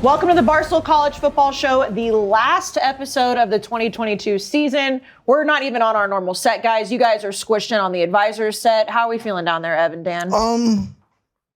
Welcome to the Barstool College Football Show, the last episode of the 2022 season. We're not even on our normal set, guys. You guys are squished in on the advisors set. How are we feeling down there, Evan, Dan?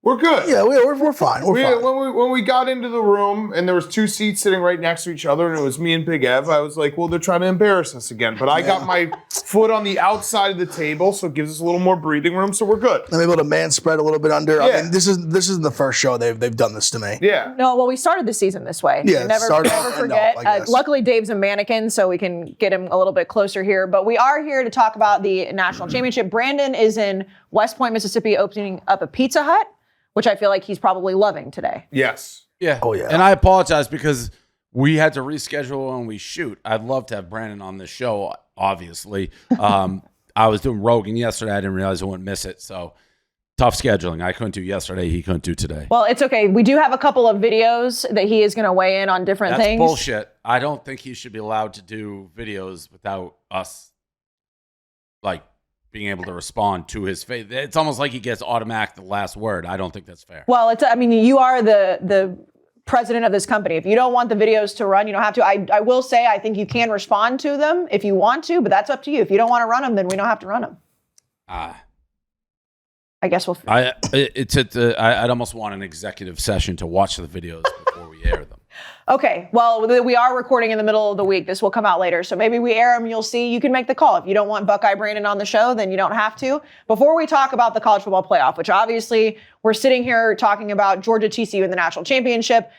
We're good. Yeah, we're fine. We're fine. When we got into the room and there was two seats sitting right next to each other and it was me and Big Ev, I was like, well, they're trying to embarrass us again. But I got my foot on the outside of the table, so it gives us a little more breathing room, so we're good. I'm able to man spread a little bit under. Yeah. I mean, this isn't the first show they've done this to me. Yeah. No, well, we started the season this way. Yeah, never forget. Luckily, Dave's a mannequin, so we can get him a little bit closer here. But we are here to talk about the national championship. Brandon is in West Point, Mississippi, opening up a Pizza Hut, which I feel like he's probably loving today. Yes. Yeah. Oh, yeah. And I apologize because we had to reschedule when we shoot. I'd love to have Brandon on the show, obviously. I was doing Rogan yesterday. I didn't realize I wouldn't miss it. So tough scheduling. I couldn't do yesterday. He couldn't do today. Well, it's okay. We do have a couple of videos that he is going to weigh in on different That's things. bullshit. I don't think he should be allowed to do videos without us, like, being able to respond to his face. It's almost like he gets automatic the last word. I don't think that's fair. Well, you are the president of this company. If you don't want the videos to run, you don't have to. I will say I think you can respond to them if you want to, but that's up to you. If you don't want to run them, then we don't have to run them. I guess we'll. I'd almost want an executive session to watch the videos before we air them. Okay, well, we are recording in the middle of the week. This will come out later, so maybe we air them. You'll see. You can make the call. If you don't want Buckeye Brandon on the show, then you don't have to. Before we talk about the college football playoff, which obviously we're sitting here talking about Georgia, TCU in the national championship,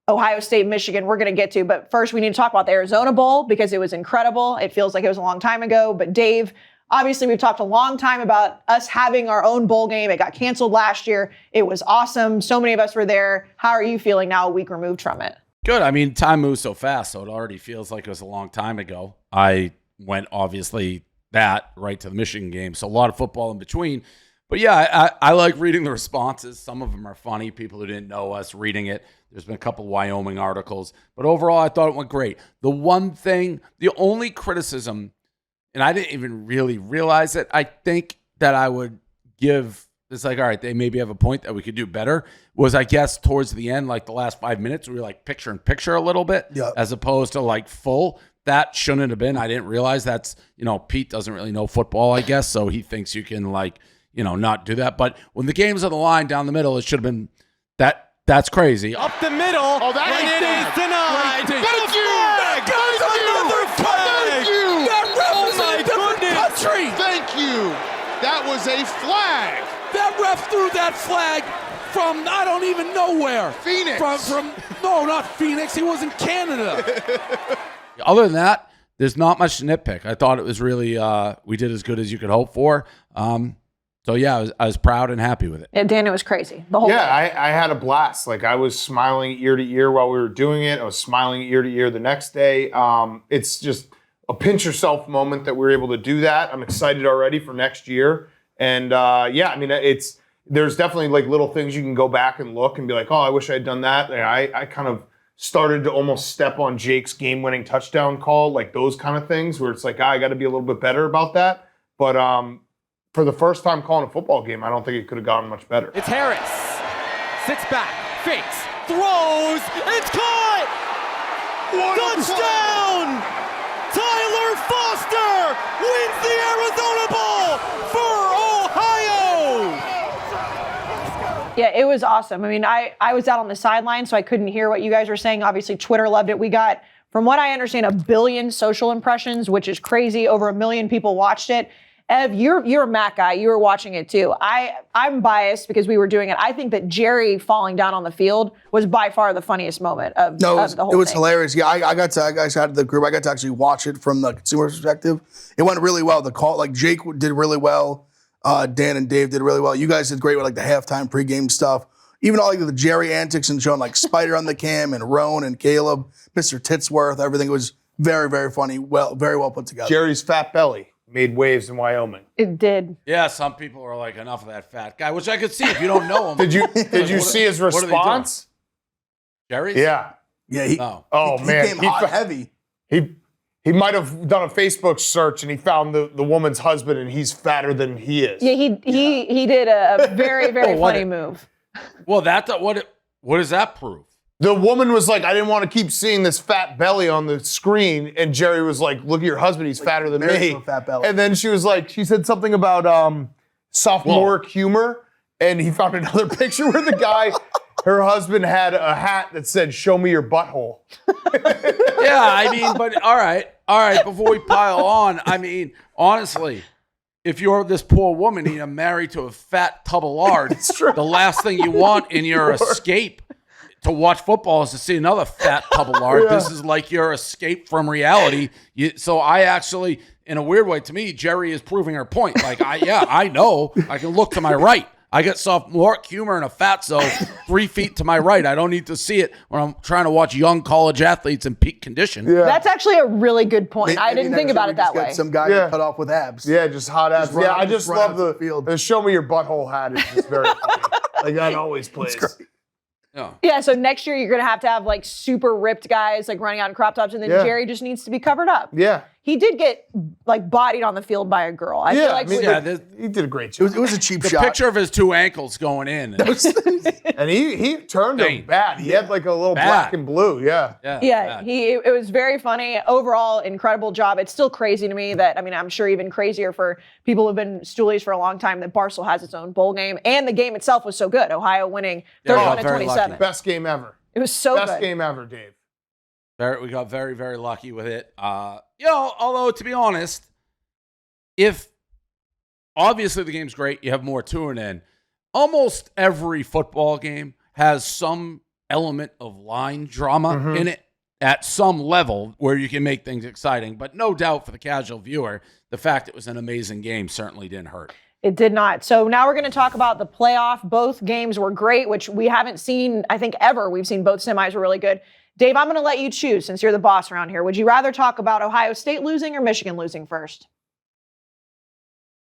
Ohio State, Michigan, we're going to get to. But first, we need to talk about the Arizona Bowl because it was incredible. It feels like it was a long time ago. But Dave, obviously, we've talked a long time about us having our own bowl game. It got canceled last year. It was awesome. So many of us were there. How are you feeling now, a week removed from it? Good. I mean, time moves so fast, so it already feels like it was a long time ago. I went, obviously, right to the Michigan game, so a lot of football in between. But yeah, I like reading the responses. Some of them are funny, people who didn't know us reading it. There's been a couple Wyoming articles. But overall, I thought it went great. The only criticism, and I didn't even really realize it, I think that I would give, it's like, all right, they maybe have a point that we could do better, was I guess towards the end, like the last 5 minutes, we were like picture in picture a little bit, as opposed to like full. That shouldn't have been. I didn't realize that's, Pete doesn't really know football, I guess, so he thinks you can not do that. But when the game's on the line down the middle, it should have been that's crazy. Up the middle, and it is denied. Thank you! Another flag! Thank you! That represents the country! Thank you! That was a flag! That ref threw that flag from I don't even know where. Phoenix. No, not Phoenix. He was in Canada. Other than that, there's not much to nitpick. I thought it was really we did as good as you could hope for. So yeah, I was proud and happy with it. Yeah, Dan, it was crazy. The whole Yeah, thing. I had a blast. Like, I was smiling ear to ear while we were doing it. I was smiling ear to ear the next day. It's just a pinch yourself moment that we were able to do that. I'm excited already for next year. And there's definitely like little things you can go back and look and be like, oh, I wish I had done that. And I kind of started to almost step on Jake's game-winning touchdown call, like those kind of things where it's like, I got to be a little bit better about that. But for the first time calling a football game, I don't think it could have gotten much better. It's Harris. Sits back, fakes, throws, it's caught! Touchdown! Tyler Foster wins the Arizona Bowl for Ohio! Yeah, it was awesome. I mean, I was out on the sideline, so I couldn't hear what you guys were saying. Obviously, Twitter loved it. We got, from what I understand, 1 billion social impressions, which is crazy. Over 1 million people watched it. Ev, you're a Mac guy. You were watching it too. I'm biased because we were doing it. I think that Jerry falling down on the field was by far the funniest moment of the whole thing. It was hilarious. Yeah, I got to out of the group. I got to actually watch it from the consumer perspective. It went really well. The call, like Jake did really well. Dan and Dave did really well. You guys did great with like the halftime pregame stuff. Even all like the Jerry antics and showing like Spider on the cam and Roan and Caleb, Mr. Titsworth, everything was very, very funny. Very well put together. Jerry's fat belly made waves in Wyoming. It did. Yeah, some people are like, enough of that fat guy, which I could see if you don't know him. Did you see his response? Jerry's? Yeah. Yeah. He came hot heavy. He might have done a Facebook search and he found the woman's husband and he's fatter than he is. Yeah, he did a very, very funny move. Well, what does that prove? The woman was like, I didn't want to keep seeing this fat belly on the screen. And Jerry was like, look at your husband. He's fatter than married me. to a fat belly. And then she said something about sophomoric humor. And he found another picture where the guy, her husband had a hat that said, show me your butthole. Yeah, I mean, but all right. Before we pile on, I mean, honestly, if you're this poor woman and you're married to a fat tub of lard, the last thing you want in your escape to watch football is to see another fat tub of lard. Yeah. This is like your escape from reality. So I actually, in a weird way, to me, Jerry is proving her point. Like, I know. I can look to my right. I got sophomoric humor and a fatso 3 feet to my right. I don't need to see it when I'm trying to watch young college athletes in peak condition. Yeah. That's actually a really good point. I didn't think about it that way. Some guy cut off with abs. Yeah, just hot abs. run- Yeah, I just just run love out to the field. the show me your butthole hat is just very funny. Like that always plays. Yeah. Yeah, so next year you're going to have like super ripped guys like running out in crop tops, and then Yeah. Jerry just needs to be covered up. Yeah. He did get like bodied on the field by a girl. I feel like he did a great It job. was a cheap The shot. picture of his 2 ankles going in. And he turned him Dang. bad. He had like a little Bad. black and blue. Yeah. Yeah, it was very funny. Overall, incredible job. It's still crazy to me that, I mean, I'm sure even crazier for people who've been Stoolies for a long time that Barstool has its own bowl game. And the game itself was so good. Ohio winning Yeah, 31 to very 27. lucky. Best game ever. It was so Best good. game ever, Dave. We got very, very lucky with it. Although to be honest, if obviously the game's great, you have more tuning in. Almost every football game has some element of line drama in it at some level where you can make things exciting. But no doubt for the casual viewer, the fact it was an amazing game certainly didn't hurt. It did not. So now we're going to talk about the playoff. Both games were great, which we haven't seen, I think, ever. We've seen both semis were really good. Dave, I'm going to let you choose since you're the boss around here. Would you rather talk about Ohio State losing or Michigan losing first?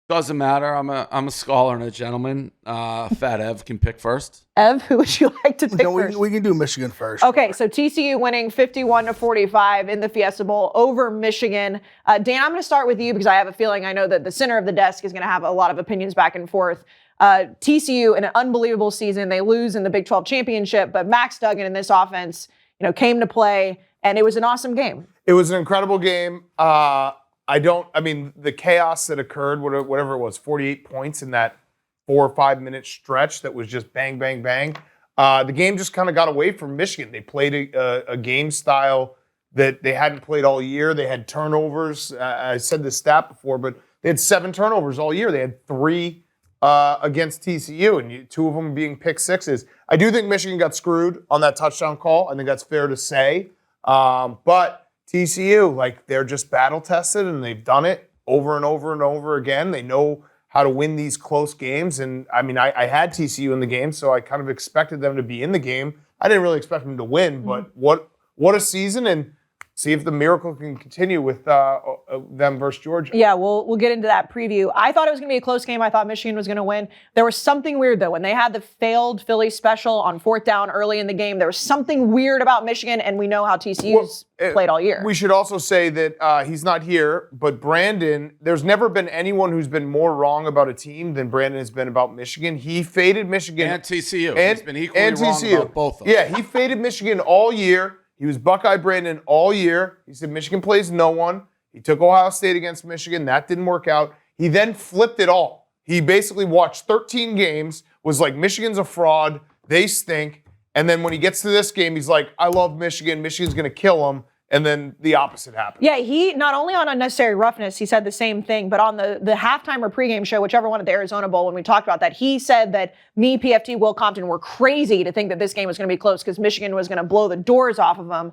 Doesn't matter. I'm a scholar and a gentleman. Fat Ev can pick first. Ev, who would you like to pick No, first? we can do Michigan first. Okay, so TCU winning 51-45 in the Fiesta Bowl over Michigan. Dan, I'm going to start with you because I have a feeling I know that the center of the desk is going to have a lot of opinions back and forth. TCU, in an unbelievable season, they lose in the Big 12 championship, but Max Duggan in this offense, came to play, and it was an awesome game. It was an incredible game. The chaos that occurred, whatever it was, 48 points in that 4 or 5 minute stretch that was just bang, bang, bang. The game just kind of got away from Michigan. They played a game style that they hadn't played all year. They had turnovers. I said this stat before, but they had 7 turnovers all year. They had 3 against TCU, and 2 of them being pick sixes. I do think Michigan got screwed on that touchdown call. I think that's fair to say. But TCU, they're just battle tested, and they've done it over and over and over again. They know how to win these close games. And I had TCU in the game, so I kind of expected them to be in the game. I didn't really expect them to win, but what a season, and see if the miracle can continue with them versus Georgia. Yeah, we'll get into that preview. I thought it was going to be a close game. I thought Michigan was going to win. There was something weird, though. When they had the failed Philly special on 4th down early in the game, there was something weird about Michigan, and we know how TCU's played all year. We should also say that he's not here, but Brandon, there's never been anyone who's been more wrong about a team than Brandon has been about Michigan. He faded Michigan. And TCU. And, He's been equally and wrong TCU. about both of them. Yeah, he faded Michigan all year. He was Buckeye Brandon all year. He said Michigan plays no one. He took Ohio State against Michigan. That didn't work out. He then flipped it all. He basically watched 13 games, was like, Michigan's a fraud. They stink. And then when he gets to this game, he's like, I love Michigan. Michigan's going to kill him. And then the opposite happened. Yeah, he not only on Unnecessary Roughness, he said the same thing, but on the halftime or pregame show, whichever one at the Arizona Bowl, when we talked about that, he said that me, PFT, Will Compton were crazy to think that this game was going to be close because Michigan was going to blow the doors off of them.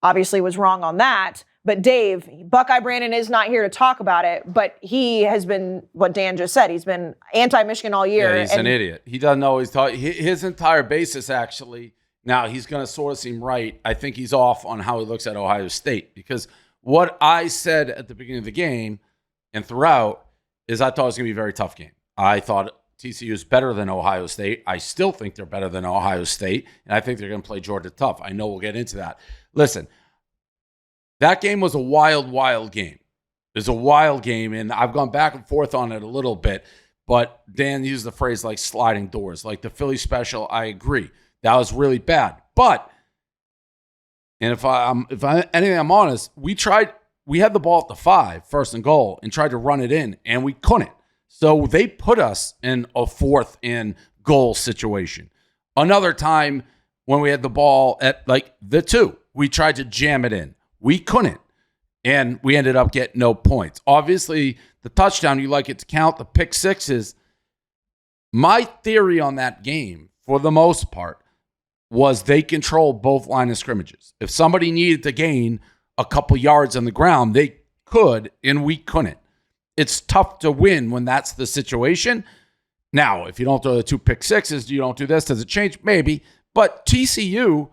Obviously was wrong on that. But Dave, Buckeye Brandon is not here to talk about it, but he has been, what Dan just said, he's been anti-Michigan all year. Yeah, he's an idiot. He doesn't always talk. His entire basis, actually, now he's going to sort of seem right. I think he's off on how he looks at Ohio State, because what I said at the beginning of the game and throughout is I thought it was going to be a very tough game. I thought TCU is better than Ohio State. I still think they're better than Ohio State, and I think they're going to play Georgia tough. I know we'll get into that. Listen, that game was a wild, wild game. It was a wild game, and I've gone back and forth on it a little bit, but Dan used the phrase like sliding doors. Like the Philly special, I agree. That was really bad. But And if I'm honest, we had the ball at the 5, first and goal, and tried to run it in, and we couldn't. So they put us in a 4th and goal situation. Another time when we had the ball at like the 2, we tried to jam it in. We couldn't. And we ended up getting no points. Obviously, the touchdown, you like it to count. The pick sixes. My theory on that game, for the most part, was they controlled both line of scrimmages. If somebody needed to gain a couple yards on the ground, they could, and we couldn't. It's tough to win when that's the situation. Now, if you don't throw the 2 pick sixes, you don't do this, does it change? Maybe. But TCU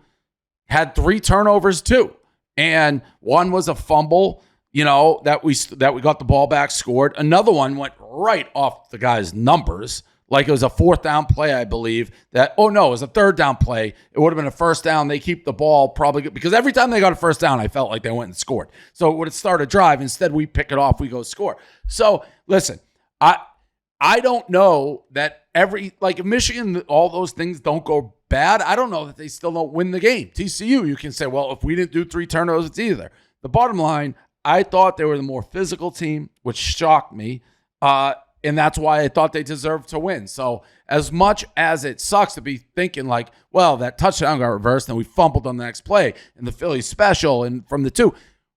had 3 turnovers too. And one was a fumble, that we got the ball back, scored. Another one went right off the guy's numbers. Like it was a 4th down play, I believe. It was a 3rd down play. It would have been a 1st down. They keep the ball probably good, because every time they got a 1st down, I felt like they went and scored. So it would have started a drive. Instead, we pick it off, we go score. So listen, I don't know that if Michigan, all those things don't go bad, I don't know that they still don't win the game. TCU, you can say, well, if we didn't do 3 turnovers, it's either. The bottom line, I thought they were the more physical team, which shocked me. And that's why I thought they deserved to win. So as much as it sucks to be thinking like, well, that touchdown got reversed and we fumbled on the next play and the Phillies special and from the 2,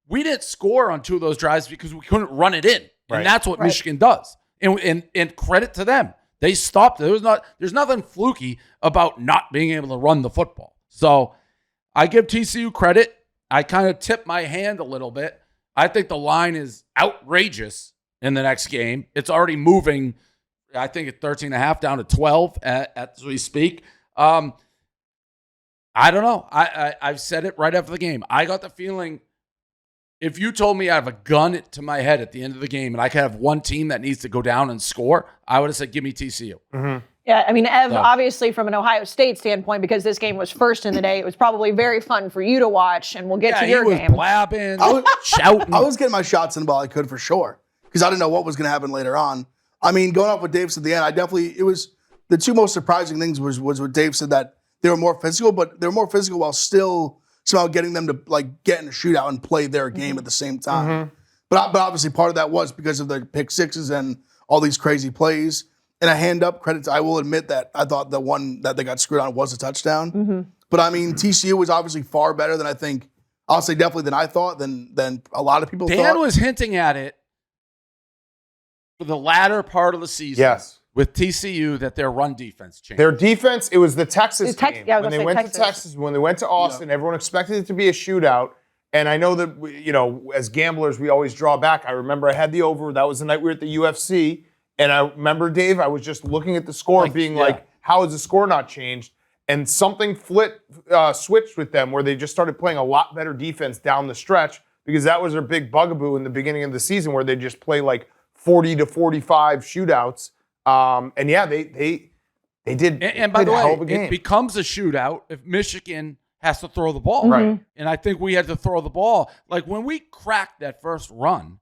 we didn't score on 2 of those drives because we couldn't run it in. Right. And that's what Michigan does. And credit to them. They stopped. There's nothing fluky about not being able to run the football. So I give TCU credit. I kind of tip my hand a little bit. I think the line is outrageous in the next game. It's already moving, I think, at 13.5 down to 12 as we speak. I don't know. I've said it right after the game. I got the feeling, if you told me I have a gun to my head at the end of the game and I could have one team that needs to go down and score, I would have said, give me TCU. Mm-hmm. Yeah, I mean, Ev, obviously from an Ohio State standpoint, because this game was first in the day, it was probably very fun for you to watch, and we'll get to your game. Blabbing, shouting. I was getting my shots in the ball I could for sure, because I didn't know what was going to happen later on. I mean, going off with Dave said at the end, it was the 2 most surprising things was what Dave said, that they were more physical, but they were more physical while still somehow getting them to like get in a shootout and play their game at the same time. Mm-hmm. But obviously part of that was because of the pick sixes and all these crazy plays. And a hand up, credits, I will admit that I thought the one that they got screwed on was a touchdown. Mm-hmm. But I mean, TCU was obviously far better than I think, I'll say definitely than I thought, than a lot of people thought. Dan was hinting at it for the latter part of the season. Yes. With TCU, that their run defense changed. Their defense, it was the Texas game. Yeah, when they went to Texas, when they went to Austin, everyone expected it to be a shootout. And I know that, as gamblers, we always draw back. I remember I had the over. That was the night we were at the UFC. And I remember, Dave, I was just looking at the score how has the score not changed? And something switched with them where they just started playing a lot better defense down the stretch, because that was their big bugaboo in the beginning of the season, where they just play like 40 to 45 shootouts. They did. And by the way, it becomes a shootout if Michigan has to throw the ball. Mm-hmm. Right. And I think we had to throw the ball. Like when we cracked that first run,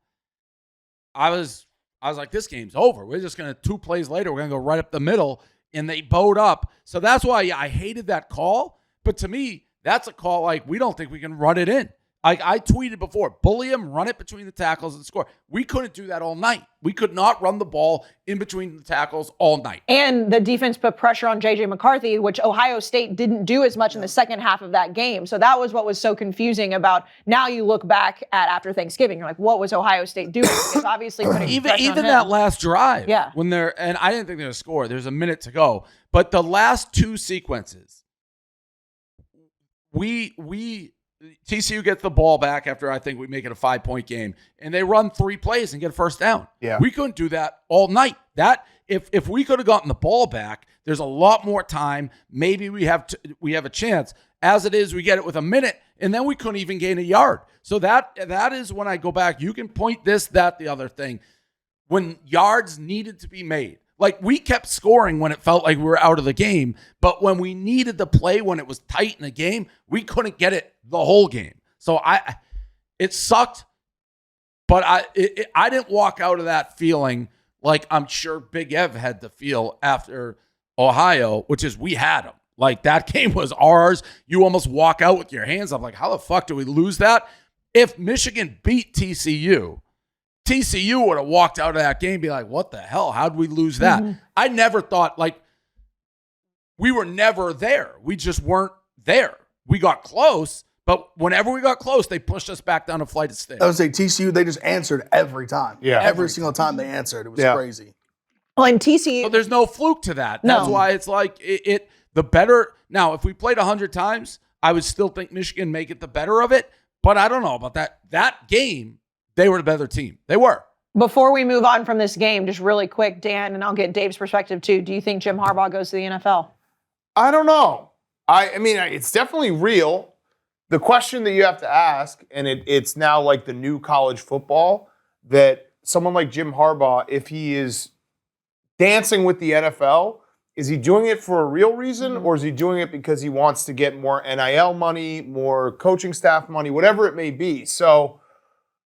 I was like, this game's over. We're just going to, 2 plays later, we're going to go right up the middle. And they bowed up. So that's why I hated that call. But to me, that's a call like, we don't think we can run it in. I tweeted before, bully him, run it between the tackles and score. We couldn't do that all night. We could not run the ball in between the tackles all night. And the defense put pressure on J.J. McCarthy, which Ohio State didn't do as much in the second half of that game. So that was what was so confusing about, now you look back at after Thanksgiving, you're like, what was Ohio State doing? Because obviously putting pressure on him. That last drive. Yeah. And I didn't think they were going to score. There's a minute to go. But the last 2 sequences, TCU gets the ball back after I think we make it a 5-point game, and they run 3 plays and get a first down. Yeah. We couldn't do that all night. That if we could have gotten the ball back, there's a lot more time. Maybe we have a chance. As it is, we get it with a minute, and then we couldn't even gain a yard. So that is when I go back. You can point this, that, the other thing. When yards needed to be made. Like, we kept scoring when it felt like we were out of the game, but when we needed to play, when it was tight in the game, we couldn't get it the whole game. So it sucked, but I didn't walk out of that feeling like I'm sure Big Ev had to feel after Ohio, which is we had them. Like, that game was ours. You almost walk out with your hands up. Like, how the fuck do we lose that? If Michigan beat TCU would have walked out of that game and be like, what the hell? How'd we lose that? I never thought, like, we were never there. We just weren't there. We got close, but whenever we got close, they pushed us back down a flight of stairs. I would say TCU, they just answered every time. Yeah. Every single time they answered. It was crazy. Well, in TCU, But there's no fluke to that. No. That's why it's like the better. Now, if we played 100 times, I would still think Michigan make it the better of it. But I don't know about that. That game, they were the better team. They were. before we move on from this game, just really quick, Dan, and I'll get Dave's perspective too. Do you think Jim Harbaugh goes to the NFL? I don't know. I mean, it's definitely real. The question that you have to ask, and it's now like the new college football, that someone like Jim Harbaugh, if he is dancing with the NFL, is he doing it for a real reason, or is he doing it because he wants to get more NIL money, more coaching staff money, whatever it may be? So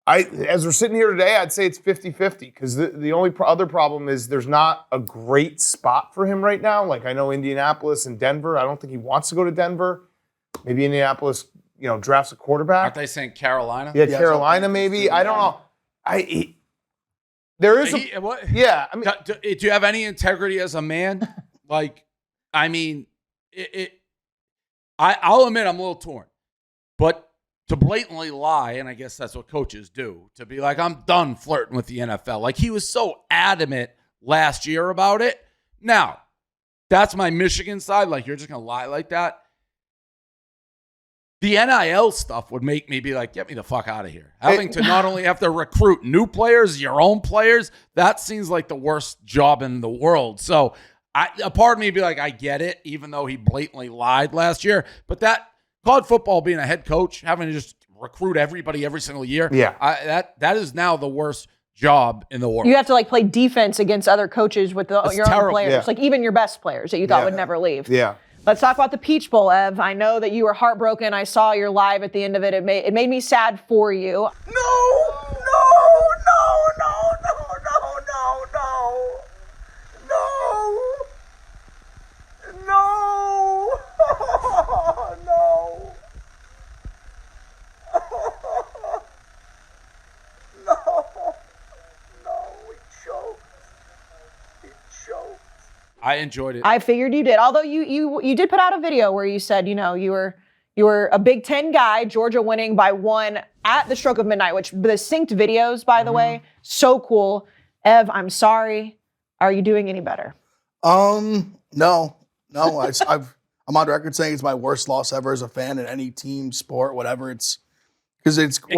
as we're sitting here today, I'd say it's 50-50, because the only other problem is there's not a great spot for him right now. Like, I know Indianapolis and Denver. I don't think he wants to go to Denver. Maybe Indianapolis, drafts a quarterback. Aren't they saying Carolina? Yeah, Carolina maybe. I don't know. There is a... What? Yeah. I mean, Do you have any integrity as a man? Like, I mean, I'll admit I'm a little torn. But to blatantly lie, and I guess that's what coaches do, to be like, I'm done flirting with the NFL. Like, he was so adamant last year about it. Now, that's my Michigan side. Like, you're just going to lie like that? The NIL stuff would make me be like, get me the fuck out of here. Having to not only have to recruit new players, your own players, that seems like the worst job in the world. So a part of me would be like, I get it, even though he blatantly lied last year. But that college football, being a head coach, having to just recruit everybody every single year, that is now the worst job in the world. You have to play defense against other coaches with your own players, Yeah. like even your best players that you thought would never leave. yeah. Let's talk about the Peach Bowl, Ev. I know that you were heartbroken. I saw your live at the end of it. It made me sad for you. I enjoyed it. I figured you did. Although you did put out a video where you said, you were a Big Ten guy, Georgia winning by 1 at the stroke of midnight, which the synced videos, by the way, so cool. Ev, I'm sorry. Are you doing any better? No. I'm on record saying it's my worst loss ever as a fan in any team, sport, whatever. It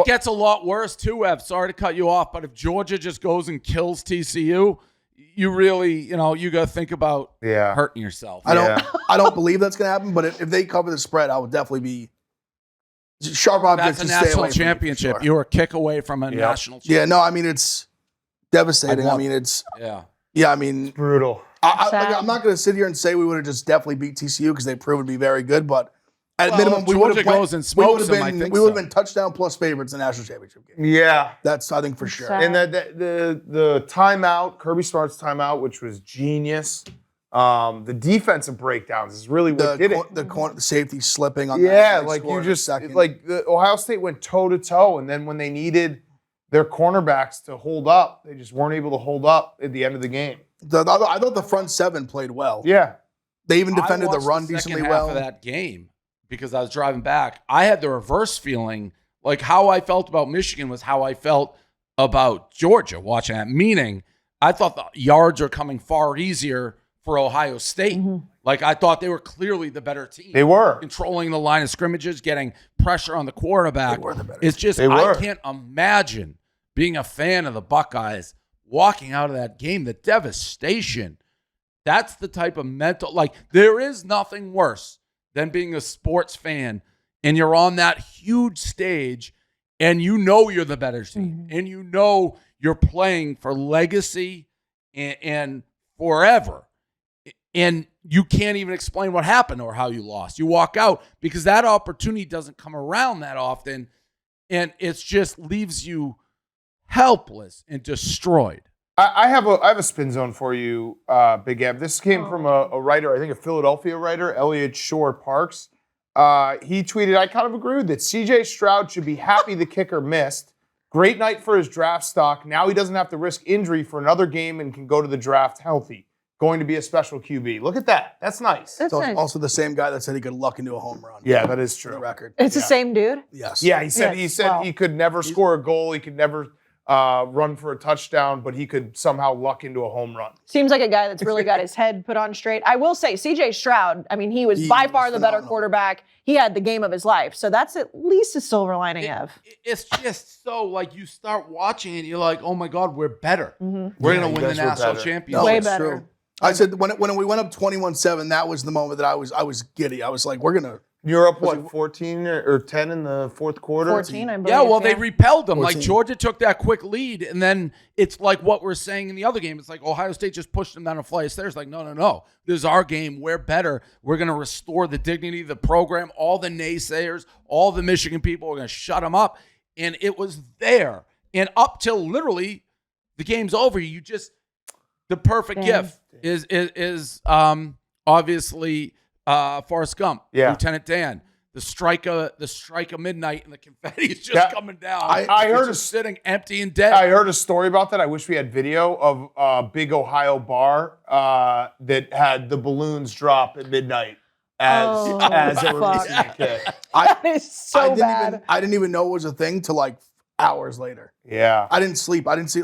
gets a lot worse too, Ev. Sorry to cut you off, but if Georgia just goes and kills TCU, you really, you got to think about hurting yourself. I don't believe that's going to happen, but if they cover the spread, I would definitely be sharp object That's a to stay away national from championship. for sure. You were a kick away from a national championship. Yeah, no, I mean, it's devastating. I mean, Brutal. I'm not going to sit here and say we would have just definitely beat TCU because they proved to be very good, but at minimum, we would have goes and smokes them, I think we would have so. been touchdown plus favorites in the national championship game. Yeah. That's, I think, for sure. Sad. And the timeout, Kirby Smart's timeout, which was genius. The defensive breakdowns is really what did it. The safety slipping on Yeah, that. like you just second. the Ohio State went toe to toe, and then when they needed their cornerbacks to hold up, they just weren't able to hold up at the end of the game. I thought the front seven played well. Yeah. They even defended I the watched run the second decently half well. of that game because I was driving back. I had the reverse feeling. Like, how I felt about Michigan was how I felt about Georgia watching that. Meaning, I thought the yards are coming far easier for Ohio State. Like, I thought they were clearly the better team. They were. Controlling the line of scrimmages, getting pressure on the quarterback. They were the better It's just, They were. I can't imagine being a fan of the Buckeyes walking out of that game. The devastation. That's the type of mental, there is nothing worse than being a sports fan and you're on that huge stage and you're the better team and you're playing for legacy and forever. And you can't even explain what happened or how you lost. You walk out because that opportunity doesn't come around that often. And it just leaves you helpless and destroyed. I have a spin zone for you, Big Ev. This came from a writer, I think a Philadelphia writer, Elliot Shore Parks. He tweeted, I kind of agree with it. CJ Stroud should be happy the kicker missed. Great night for his draft stock. Now he doesn't have to risk injury for another game and can go to the draft healthy. Going to be a special QB. Look at that. That's nice. That's So nice. it's also the same guy that said he could luck into a home run. Yeah, that is For the true. record. It's the same dude. Yes. Yeah, he said Yes, he wow. he could never score a goal. He could never run for a touchdown, but he could somehow luck into a home run. Seems like a guy that's really got his head put on straight. I will say, CJ Stroud, I mean, he was by far the better phenomenal. quarterback. He had the game of his life. So that's at least a silver lining of. It's just so like you start watching it, you're like, oh my God, we're better. We're Yeah, gonna you win the guys were national better. championship. Way it's better. true. I said when we went up 21-7, that was the moment that I was giddy. I was like, we're gonna. You're up, what, 14 or 10 in the fourth quarter? 14, I believe. Yeah, well, they repelled them. Like 14. Georgia took that quick lead, and then it's like what we're saying in the other game. It's like Ohio State just pushed them down a flight of stairs. Like, no. This is our game. We're better. We're going to restore the dignity of the program. All the naysayers, all the Michigan people, we're going to shut them up. And it was there. And up till literally the game's over, you just the perfect Damn. gift is obviously Forrest Gump, Yeah. Lieutenant Dan. The strike of midnight and the confetti is just Yeah. coming down. I heard It's just sitting empty and dead. I heard a story about that. I wish we had video of a big Ohio bar that had the balloons drop at midnight as they were fuck. releasing the kid. That is so bad. I didn't even know it was a thing till like hours later. Yeah. I didn't sleep. I didn't see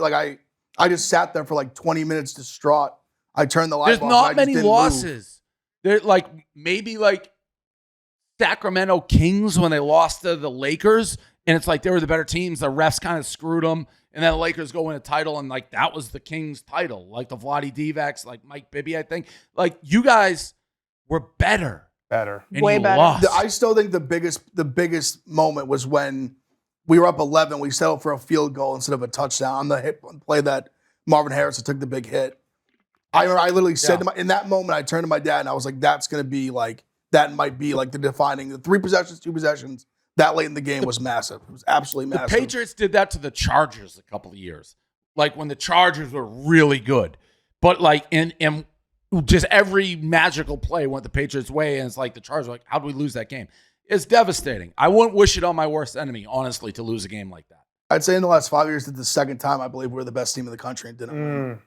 I just sat there for like 20 minutes distraught. I turned the light There's off. not and I just many didn't move. losses. They're like maybe like Sacramento Kings when they lost to the Lakers, and it's like they were the better teams. The refs kind of screwed them, and then the Lakers go win a title, and like that was the Kings' title. Like the Vlade Divacs, like Mike Bibby, I think. Like you guys were better, Better. and Way you better. lost. I still think the biggest moment was when we were up 11. We settled for a field goal instead of a touchdown on the hit play that Marvin Harrison took the big hit. I literally said in that moment, I turned to my dad and I was like, that's going to be like, that might be like the defining, the 3 possessions, 2 possessions, that late in the game was massive. It was absolutely The massive. Patriots did that to the Chargers a couple of years, like when the Chargers were really good, but like in just every magical play went the Patriots' way, and it's like the Chargers were like, how do we lose that game? It's devastating. I wouldn't wish it on my worst enemy, honestly, to lose a game like that. I'd say in the last 5 years, it's the second time I believe we're the best team in the country and didn't win.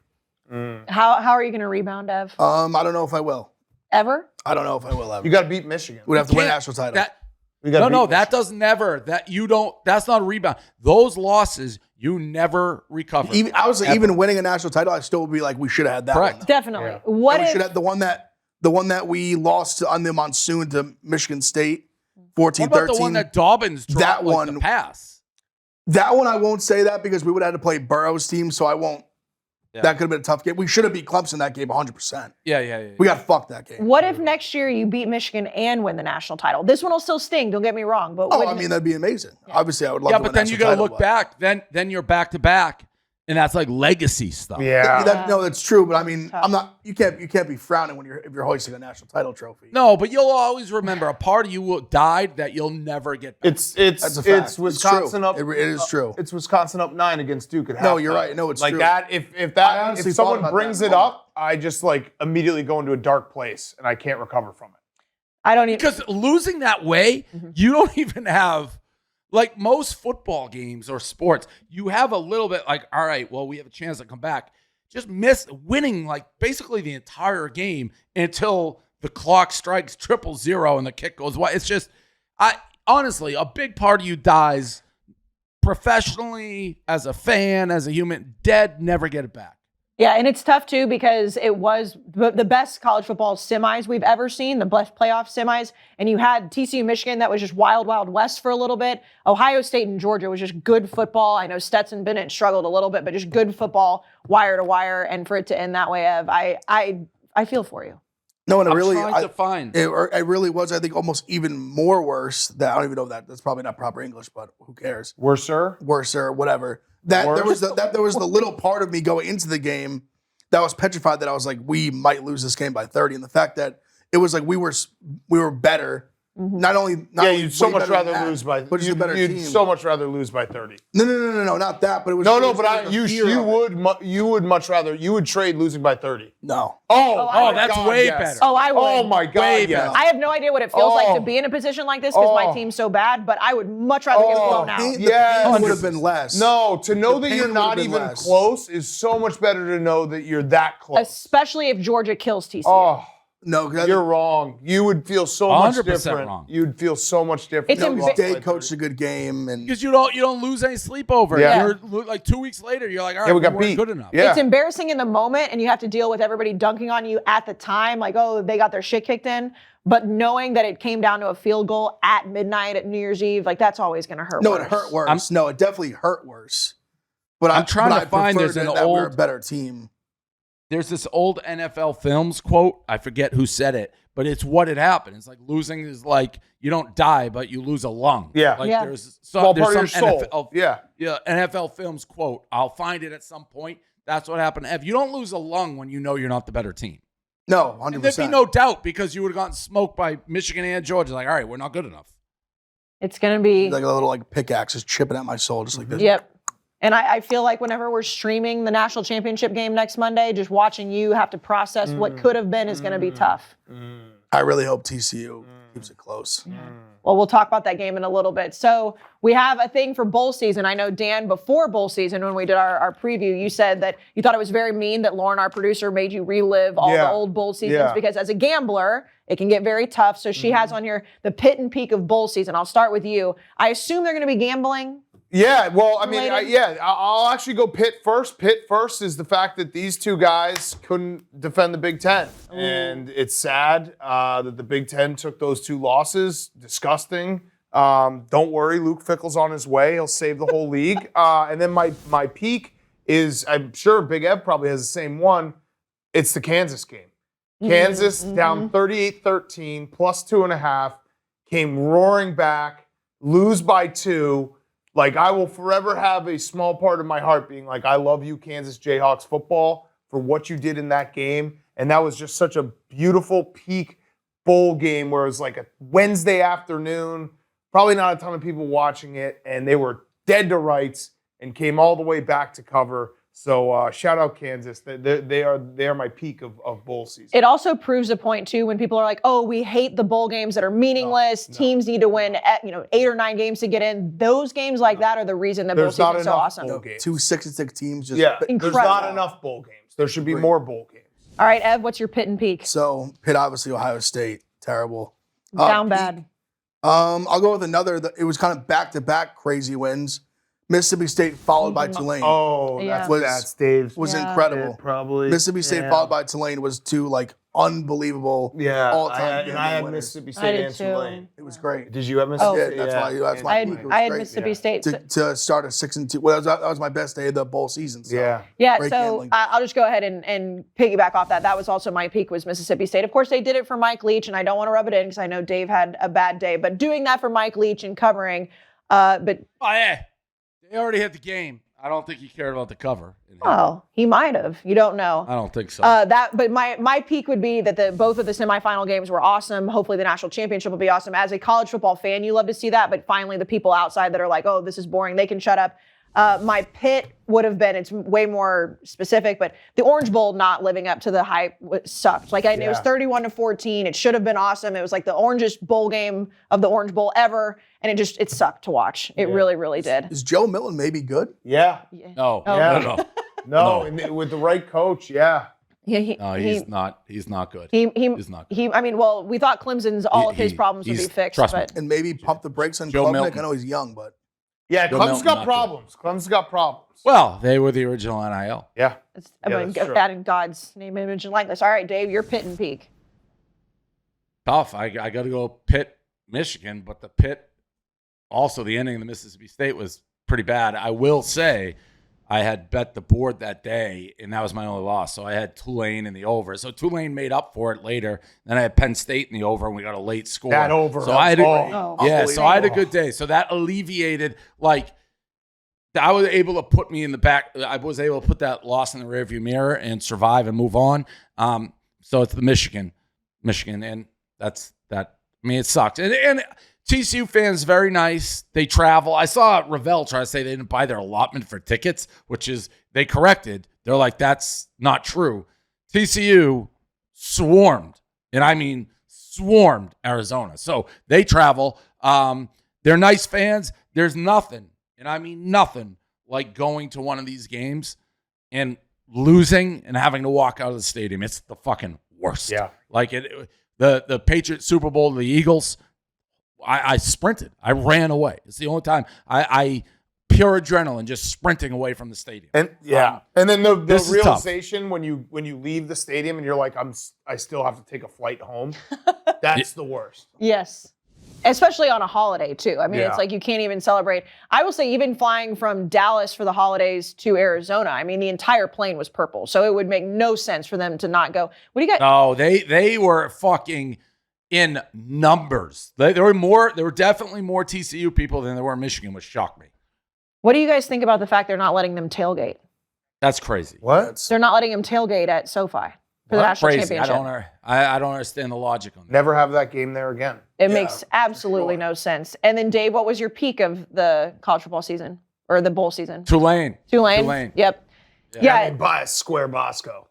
How are you going to rebound, Ev? I don't know if I will. Ever? I don't know if I will ever. You got to beat Michigan. We'd have to win a Can't- national title. That, We gotta no, beat that Michigan. does never. That you don't. That's not a rebound. Those losses you never recover. Even winning a national title, I still would be like, we should have had that Correct. one. Definitely. Yeah. What And we if should have the one that we lost on the monsoon to Michigan State, 14-13. What about the one that Dobbins dropped? That like one- the pass. That one I won't say that because we would have had to play Burrow's team, so I won't. Yeah. That could have been a tough game. We should have beat Clemson that game 100%. Yeah. We got fucked that game. What if next year you beat Michigan and win the national title? This one will still sting. Don't get me wrong, but Oh, win I mean, that'd be amazing. Obviously, I would love Yeah, to but win then a you national got to title, look but- back. Then you're back to back, and that's like legacy stuff. Yeah. No, that's true, but I mean, Tough. I'm not. You can't be frowning when if you're hoisting a national title trophy. No, but you'll always remember a part of you died that you'll never get back. It's That's a fact. it's Wisconsin true. up. It is true. It's Wisconsin up 9 against Duke at halftime. No, you're right. No, it's like true. that. If I honestly if thought someone about brings that it moment. up, I just like immediately go into a dark place and I can't recover from it. I don't even. Because losing that way, you don't even have, like most football games or sports, you have a little bit like, all right, well, we have a chance to come back. Just miss winning like basically the entire game until the clock strikes 000 and the kick goes wide. It's just, honestly, a big part of you dies professionally, as a fan, as a human, dead, never get it back. Yeah, and it's tough too because it was the best college football semis we've ever seen, the best playoff semis. And you had TCU Michigan that was just wild, wild west for a little bit. Ohio State and Georgia was just good football. I know Stetson Bennett struggled a little bit, but just good football, wire to wire. And for it to end that way, Ev, I feel for you. No, and it I'm really, trying to find. it really was. I think almost even more worse. That I don't even know that's probably not proper English, but who cares? Worser. Worse or whatever. There was the little part of me going into the game that was petrified that I was like, we might lose this game by 30, and the fact that it was like we were better Not only You'd so way much better rather than that, lose by. but just a better You'd team. so much rather lose by 30. No, not that. But it was But you you would much rather you would trade losing by 30. no. Oh, I my would. that's God, way yes. better. Oh, I would. Oh my God, Way yes. better. I have no idea what it feels like Oh. to be in a position like this because my Oh. team's so bad, but I would much rather get blown out. The Yes. pain would have been less. No, to know The that you're pain not would've been even less. close is so much better to know that you're that close. Especially if Georgia kills TCU. Oh, No, because you're wrong. You would feel so much 100% different. wrong. You'd feel so much different. It's if you lost Day by coached 30. a good game, and Because you don't lose any sleep over it. Yeah. You're like 2 weeks later, you're like, all right, Yeah, we we got weren't beat. good enough. Yeah. It's embarrassing in the moment, and you have to deal with everybody dunking on you at the time, like, oh, they got their shit kicked in. But knowing that it came down to a field goal at midnight at New Year's Eve, like that's always going to hurt. no, worse. it hurt worse. No, it definitely hurt worse. But I'm trying but to find preferred there's an that we're a old- better team. There's this old NFL Films quote. I forget who said it, but it's what had happened. It's like losing is like you don't die, but you lose a lung. Yeah. Like Yeah. there's Small there's part of some your soul. NFL, Yeah. NFL Films quote. I'll find it at some point. That's what happened. If you don't lose a lung when you know you're not the better team, No, and 100%. there'd be no doubt because you would have gotten smoked by Michigan and Georgia. Like, all right, we're not good enough. It's going to be. like a little like pickaxe just chipping at my soul, just like this. Yep. And I feel like whenever we're streaming the national championship game next Monday, just watching you have to process what could have been is going to be tough. I really hope TCU keeps it close. Well, we'll talk about that game in a little bit. So we have a thing for bowl season. I know, Dan, before bowl season, when we did our preview, you said that you thought it was very mean that Lauren, our producer, made you relive all the old bowl seasons Yeah. because as a gambler, it can get very tough. So she has on here the pit and peak of bowl season. I'll start with you. I assume they're going to be gambling. Yeah, well, I mean, Related? I'll actually go Pitt first. Pitt first is the fact that these two guys couldn't defend the Big Ten. And it's sad that the Big Ten took those two losses. Disgusting. Don't worry, Luke Fickle's on his way. He'll save the whole league. And then my peak is, I'm sure Big Ev probably has the same one. It's the Kansas game. Kansas down 38-13, plus 2.5, came roaring back, lose by 2. Like, I will forever have a small part of my heart being like, I love you, Kansas Jayhawks football, for what you did in that game. And that was just such a beautiful peak bowl game where it was like a Wednesday afternoon, probably not a ton of people watching it, and they were dead to rights and came all the way back to cover. So shout out Kansas. They are my peak of bowl season. It also proves a point, too, when people are like, oh, we hate the bowl games that are meaningless. Teams need to win 8 or 9 games to get in. Those games like that are the reason that bowl There's not season is so enough awesome. bowl games. 2 6-6 teams just Yeah, there's Incredible. not enough bowl games. There should be more bowl games. All right, Ev, what's your pit and peak? So Pitt, obviously Ohio State, terrible. Down Peak, bad. I'll go with another. It was kind of back-to-back crazy wins. Mississippi State followed by Tulane. Oh, Yeah. that's Dave's. was Yeah. incredible. Probably. Mississippi State followed by Tulane was 2 like unbelievable all-time. I had winners. Mississippi I State did and too. Tulane. It was great. Did you have Mississippi? Yeah, that's why I it had, was I had great. Mississippi State. To start a 6-2. Well, that was my best day of the bowl season. So. Yeah. Yeah, Great so gambling. I'll just go ahead and piggyback off that. That was also my peak was Mississippi State. Of course, they did it for Mike Leach, and I don't want to rub it in because I know Dave had a bad day. But doing that for Mike Leach and covering, but Oh, yeah. They already hit the game. I don't think he cared about the cover. oh, he might have. You don't know. I don't think so. But my peak would be that both of the semifinal games were awesome. Hopefully, the national championship will be awesome. As a college football fan, you love to see that. But finally, the people outside that are like, "Oh, this is boring," they can shut up. My pit would have been, it's way more specific, but the Orange Bowl not living up to the hype sucked. Like, it was 31-14. It should have been awesome. It was like the orangest bowl game of the Orange Bowl ever. And it sucked to watch. It really, really did. Is Joe Milton maybe good? Yeah. no. Yeah. No. No, and with the right coach, yeah. Yeah, No, he's not. He's not good. He's not good. I mean, well, we thought Clemson's all of his He- problems would be he's- fixed, trust me. but And maybe pump the brakes on Joe Klubnik? Milton. I know he's young, but Yeah, Joe Clemson's Milton, got not problems. Clemson's got problems. Well, they were the original NIL. Yeah. I mean, that's true. adding God's name, image, and likeness. All right, Dave, you're pit and peak. Tough. I got to go Pitt, Michigan, but the Pitt, also the ending of the Mississippi State was pretty bad. I will say I had bet the board that day, and that was my only loss. So I had Tulane in the over. So Tulane made up for it later. Then I had Penn State in the over, and we got a late score. That over. So I had Oh. so I had a good day. So that alleviated, like, I was able to put me in the back. I was able to put that loss in the rearview mirror and survive and move on. So it's the Michigan, and that I mean, it sucks. And TCU fans, very nice. They travel. I saw Ravel try to say they didn't buy their allotment for tickets, which is, they corrected. They're like, that's not true. TCU swarmed, and I mean swarmed Arizona. So they travel. They're nice fans. There's nothing, and I mean nothing, like going to one of these games and losing and having to walk out of the stadium. It's the fucking worst. Yeah. Like the Patriots Super Bowl, the Eagles, I sprinted. I ran away. It's the only time I pure adrenaline, just sprinting away from the stadium. And and then the this is realization when you leave the stadium and you're like, I still have to take a flight home. That's the worst. Yes. Especially on a holiday, too. I mean, Yeah. it's like you can't even celebrate. I will say, even flying from Dallas for the holidays to Arizona, I mean, the entire plane was purple. So it would make no sense for them to not go. What do you got? No, they were fucking in numbers. There were definitely more TCU people than there were in Michigan, which shocked me. What do you guys think about the fact they're not letting them tailgate? That's crazy. What? They're not letting them tailgate at SoFi for the national Crazy. championship. I don't understand the logic on that. Never have that game there again. It makes absolutely no sense. And then, Dave, what was your peak of the college football season or the bowl season? Tulane. Tulane. Yep. Yeah. I mean, by Square Bosco.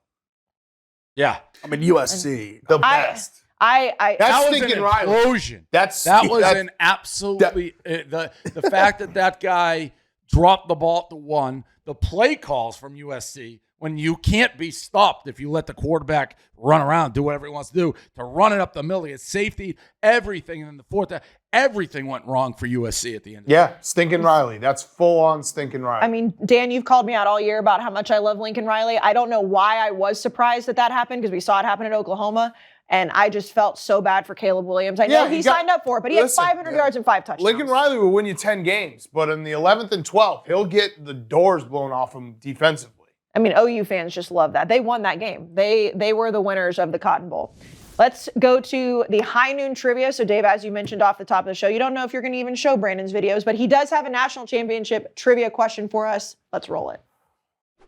Yeah. I mean, USC. The best. I That's That was thinking an Riley. explosion. That's an absolutely the fact that guy dropped the ball at the one, the play calls from USC when you can't be stopped if you let the quarterback run around, do whatever he wants to do, to run it up the middle, it's safety, everything. And in the fourth, everything went wrong for USC at the end. Yeah, Stinking Riley. That's full on Stinking Riley. I mean, Dan, you've called me out all year about how much I love Lincoln Riley. I don't know why I was surprised that happened because we saw it happen at Oklahoma. And I just felt so bad for Caleb Williams. I know Yeah, he signed up for it, but he had 500 yards and 5 touchdowns. Lincoln Riley will win you 10 games, but in the 11th and 12th, he'll get the doors blown off him defensively. I mean, OU fans just love that. They won that game. They were the winners of the Cotton Bowl. Let's go to the high noon trivia. So, Dave, as you mentioned off the top of the show, you don't know if you're going to even show Brandon's videos, but he does have a national championship trivia question for us. Let's roll it.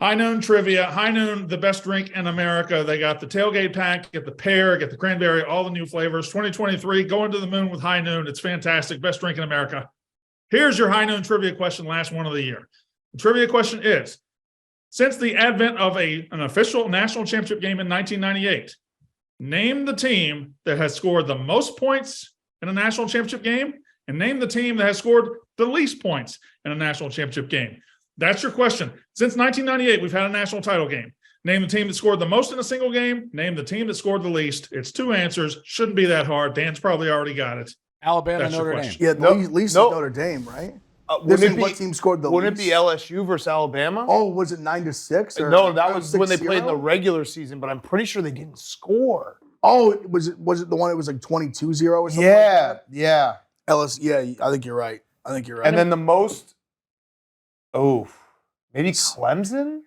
High Noon trivia. High Noon, the best drink in America. They got the tailgate pack, get the pear, get the cranberry, all the new flavors. 2023, going to the moon with High Noon. It's fantastic. Best drink in America. Here's your High Noon trivia question, last one of the year. The trivia question is, since the advent of an official national championship game in 1998, name the team that has scored the most points in a national championship game, and name the team that has scored the least points in a national championship game. That's your question. Since 1998, we've had a national title game. Name the team that scored the most in a single game. Name the team that scored the least. It's 2 answers. Shouldn't be that hard. Dan's probably already got it. Alabama, That's your Notre Dame. question. Yeah, the least is Notre Dame, right? What team scored the Wouldn't least? it be LSU versus Alabama? Oh, was it 9-6? Or No, that was when they 6-0? played in the regular season, but I'm pretty sure they didn't score. Oh, was it the one that was like 22-0 or something? Yeah, Like that? yeah. Yeah, I think you're right. And then the most, maybe Clemson?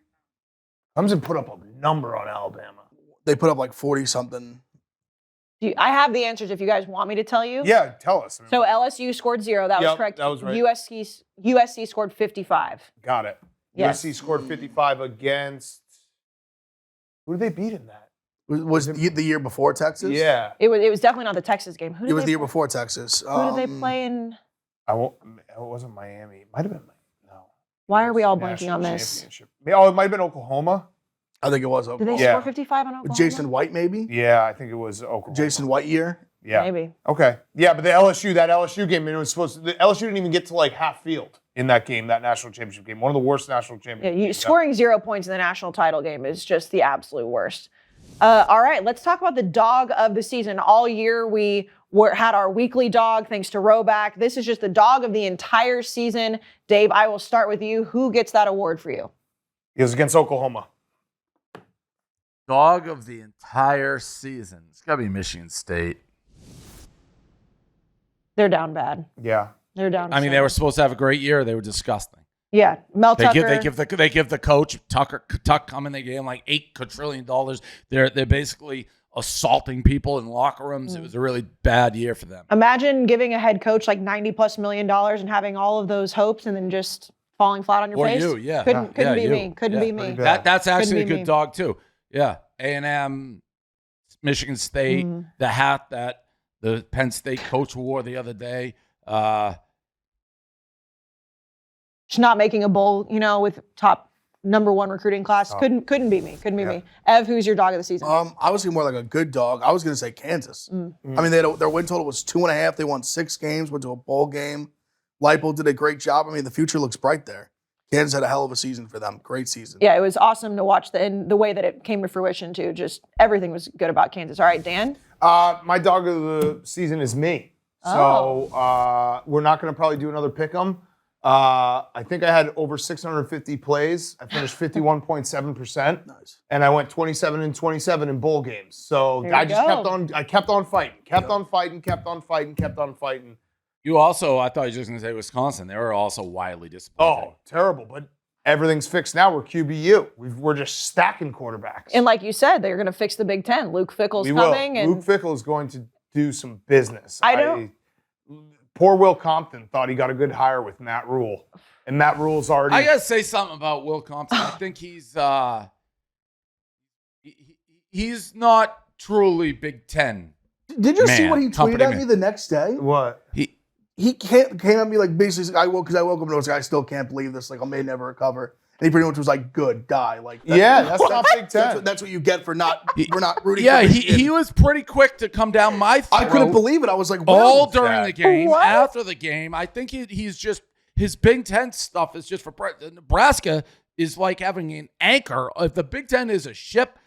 Clemson put up a number on Alabama. they put up like 40 something. I have the answers if you guys want me to tell you. Yeah, tell us. So LSU scored 0. That was Yep, correct. that was right. USC scored 55. Got it. Yes. USC scored 55 against, who did they beat in that? Was it the year before Texas? Yeah. It was definitely not the Texas game. Who It did was they the year play? before Texas. Who did they play in? It wasn't Miami. It might have been, no. Why are we all National blanking on this? Championship. Oh, it might have been Oklahoma. I think it was Did Oklahoma. they Yeah. score 55 on Oklahoma? With Jason White, maybe? Yeah, I think it was Oklahoma. Jason White year? Yeah. Maybe. Okay. Yeah, but that LSU game, it was the LSU didn't even get to like half field in that game, that national championship game. One of the worst national Yeah, championship games. scoring 0 points in the national title game is just the absolute worst. All right, let's talk about the dog of the season. All year we had our weekly dog thanks to Roback. This is just the dog of the entire season. Dave, I will start with you. Who gets that award for you? It was against Oklahoma. Dog of the entire season. It's got to be Michigan State. They're down bad. Yeah. They're down. I mean, they so- were supposed to have a great year. They were disgusting. Yeah, Mel They Tucker. give the coach Tuck coming. They gave him like $8 quadrillion. They're basically assaulting people in locker rooms. It was a really bad year for them. Imagine giving a head coach like $90+ million and having all of those hopes and then just falling flat on your Or face. you, yeah. Couldn't Yeah, be you. me. Couldn't Yeah, be me. pretty bad. That's actually a Couldn't be good me. dog too. Yeah, A&M, Michigan State, the hat that the Penn State coach wore the other day. Just not making a bowl, with top #1 recruiting class. Couldn't beat me. Couldn't beat me. Ev, who's your dog of the season? I was thinking more like a good dog. I was going to say Kansas. I mean, their win total was 2.5. They won 6 games, went to a bowl game. Leipold did a great job. I mean, the future looks bright there. Kansas had a hell of a season for them. Great season. Yeah, it was awesome to watch the way that it came to fruition, too. Just everything was good about Kansas. All right, Dan? My dog of the season is me. So we're not going to probably do another pick'em. I think I had over 650 plays. I finished 51.7%. Nice. And I went 27-27 in bowl games. So There I you just go. kept on fighting. Kept on fighting. You also, I thought you were just going to say Wisconsin. They were also wildly disappointing. Oh, terrible. But everything's fixed now. We're QBU. We're just stacking quarterbacks. And like you said, they're going to fix the Big Ten. Luke Fickell's We coming. will. And Luke Fickell is going to do some business. I don't- Poor Will Compton thought he got a good hire with Matt Rule. And Matt Rule's already... I got to say something about Will Compton. I think he's not truly Big Ten. Did you see Man, what he company tweeted at man. me the next day? What? He came at me like basically, I woke him and I was like, I still can't believe this. Like, I may never recover. And he pretty much was like, good, die. Like, That's not Big Ten. That's what you get for we're not rooting Yeah, for Michigan. he was pretty quick to come down my throat. I couldn't believe it. I was like, all wow. during the game, What? after the game. I think he's just his Big Ten stuff is just for Nebraska is like having an anchor. If the Big Ten is a ship,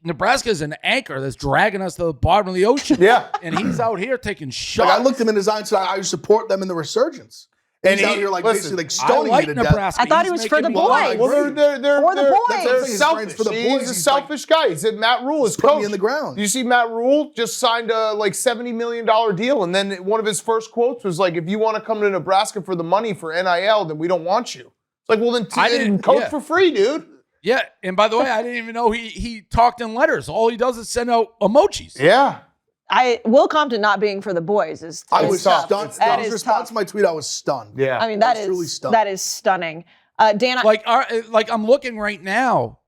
Nebraska is an anchor that's dragging us to the bottom of the ocean. Yeah. And he's out here taking shots. Like, I looked him in his eye and said, I support them in the resurgence. And he's out here like listen, basically like I stoning like me to Nebraska. I thought he He's was for the making me boys. laugh. Well, For the boys. they're His selfish. friends for the He's boys. a He's selfish guy. He said Matt Rule is put me coach. in the ground. Do you see Matt Rule just signed a like $70 million deal, and then one of his first quotes was like, "If you want to come to Nebraska for the money for NIL, then we don't want you." It's like, well, then I didn't- coach yeah. for free, dude. Yeah, and by the way, I didn't even know he talked in letters. All he does is send out emojis. Yeah. Will Compton not being for the boys is I It's was tough. stunned. It's That His is response tough. to my tweet, I was stunned. Yeah. I mean, I was truly stunned. that is stunning. Dan, Like I'm looking right now.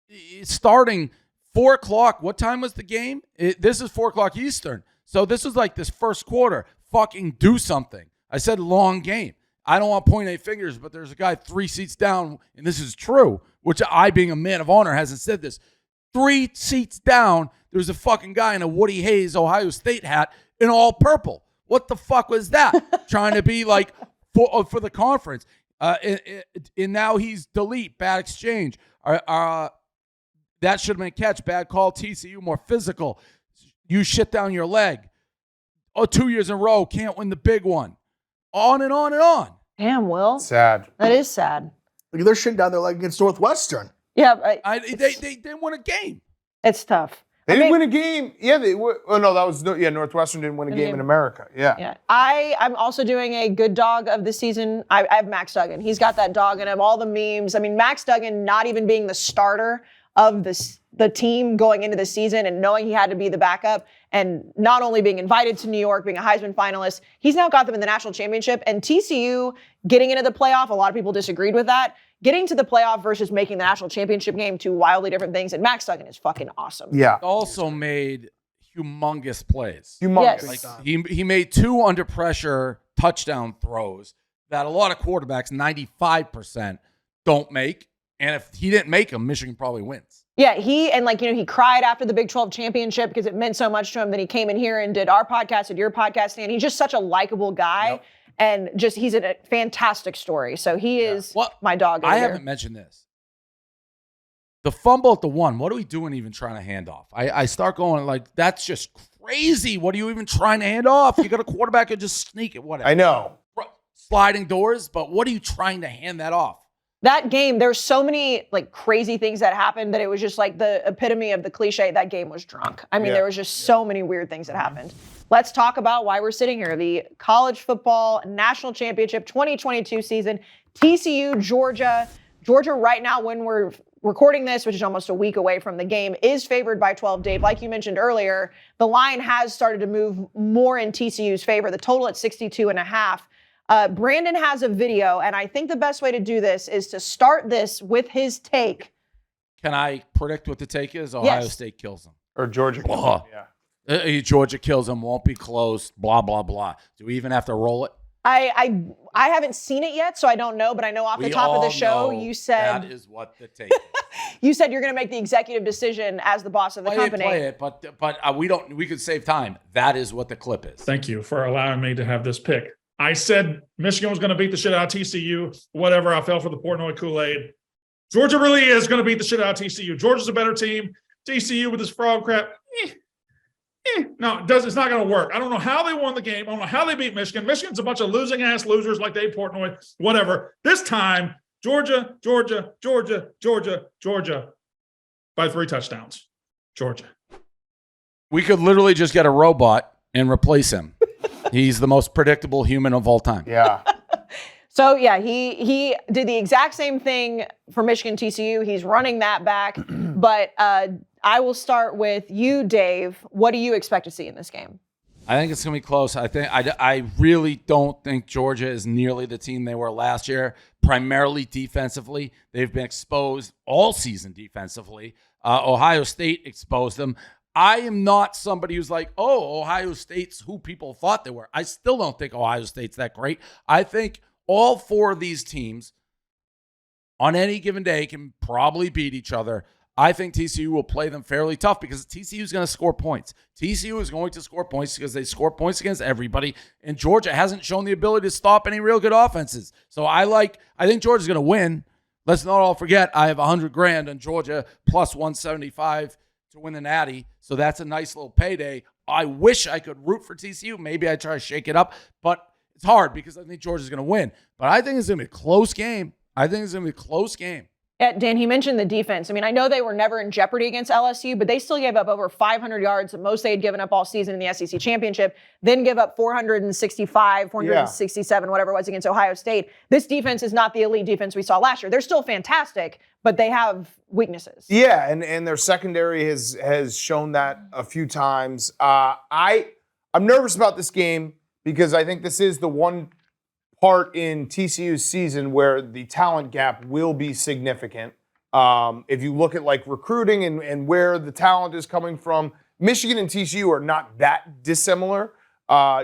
It's starting 4:00. What time was the game? This is 4:00 Eastern. So this is like this first quarter. Fucking do something. I said long game. I don't want to point any fingers, but there's a guy 3 seats down, and this is true, which I, being a man of honor, hasn't said this. 3 seats down, there's a fucking guy in a Woody Hayes Ohio State hat in all purple. What the fuck was that? Trying to be like for the conference. And now he's delete, bad exchange. That should have been a catch. Bad call, TCU, more physical. You shit down your leg. 2 years in a row, can't win the big one. On and on and on. damn, Will. Sad. That is sad. Like, they're shitting down their leg against Northwestern. Yeah, They won a game. it's tough. They I didn't mean- win a game. Yeah, they were. Oh no, that was Northwestern didn't win a game in America. Yeah. Yeah, I'm also doing a good dog of the season. I have Max Duggan. He's got that dog in him. All the memes. I mean, Max Duggan not even being the starter of the team going into the season and knowing he had to be the backup and not only being invited to New York, being a Heisman finalist, he's now got them in the national championship. And TCU getting into the playoff, a lot of people disagreed with that. Getting to the playoff versus making the national championship game, two wildly different things. And Max Duggan is fucking awesome. Yeah. Also made humongous plays. Humongous. Yes. Like he made 2 under pressure touchdown throws that a lot of quarterbacks, 95%, don't make. And if he didn't make them, Michigan probably wins. Yeah, he cried after the Big 12 championship because it meant so much to him that he came in here and did our podcast, did your podcast, and he's just such a likable guy. Yep. And just, he's a fantastic story. So he is my dog over I there. haven't mentioned this. The fumble at the 1, what are we doing even trying to hand off? I start going like, that's just crazy. What are you even trying to hand off? You got a quarterback and just sneak it, whatever. I know. Sliding doors, but what are you trying to hand that off? That game, there's so many like crazy things that happened that it was just like the epitome of the cliche, that game was drunk. I mean, there was just so many weird things that happened. Let's talk about why we're sitting here. The College Football National Championship 2022 season, TCU, Georgia. Georgia right now, when we're recording this, which is almost a week away from the game, is favored by 12. Dave, like you mentioned earlier, the line has started to move more in TCU's favor. The total at 62.5. Brandon has a video, and I think the best way to do this is to start this with his take. Can I predict what the take is? Ohio Yes. State kills them. Or Georgia. Oh. Yeah. Georgia kills them, won't be close, blah, blah, blah. Do we even have to roll it? I haven't seen it yet, so I don't know, but I know off the top of the show, you said that is what the take is. you said you're going to make the executive decision as the boss of the company. Play it, but we could save time. That is what the clip is. Thank you for allowing me to have this pick. I said Michigan was going to beat the shit out of TCU. Whatever, I fell for the Portnoy Kool-Aid. Georgia really is going to beat the shit out of TCU. Georgia's a better team. TCU with this frog crap. No, it's not going to work. I don't know how they won the game. I don't know how they beat Michigan. Michigan's a bunch of losing-ass losers like Dave Portnoy, whatever. This time, Georgia by 3 touchdowns. Georgia. We could literally just get a robot and replace him. He's the most predictable human of all time. Yeah. So, yeah, he did the exact same thing for Michigan TCU. He's running that back. But I will start with you, Dave. What do you expect to see in this game? I think it's going to be close. I really don't think Georgia is nearly the team they were last year, primarily defensively. They've been exposed all season defensively. Ohio State exposed them. I am not somebody who's like, oh, Ohio State's who people thought they were. I still don't think Ohio State's that great. I think all 4 of these teams on any given day can probably beat each other. I think TCU will play them fairly tough because TCU is going to score points. TCU is going to score points because they score points against everybody, and Georgia hasn't shown the ability to stop any real good offenses. So I think Georgia's going to win. Let's not all forget I have $100,000 on Georgia plus 175 to win the Natty. So that's a nice little payday. I wish I could root for TCU. Maybe I try to shake it up, but it's hard because I think Georgia's going to win. But I think it's going to be a close game. Dan, he mentioned the defense. I mean, I know they were never in jeopardy against LSU, but they still gave up over 500 yards, the most they had given up all season in the SEC championship, then give up 465, 467, whatever it was against Ohio State. This defense is not the elite defense we saw last year. They're still fantastic, but they have weaknesses. Yeah, and their secondary has shown that a few times. I'm nervous about this game because I think this is the one part in TCU's season where the talent gap will be significant. If you look at like recruiting and where the talent is coming from, Michigan and TCU are not that dissimilar.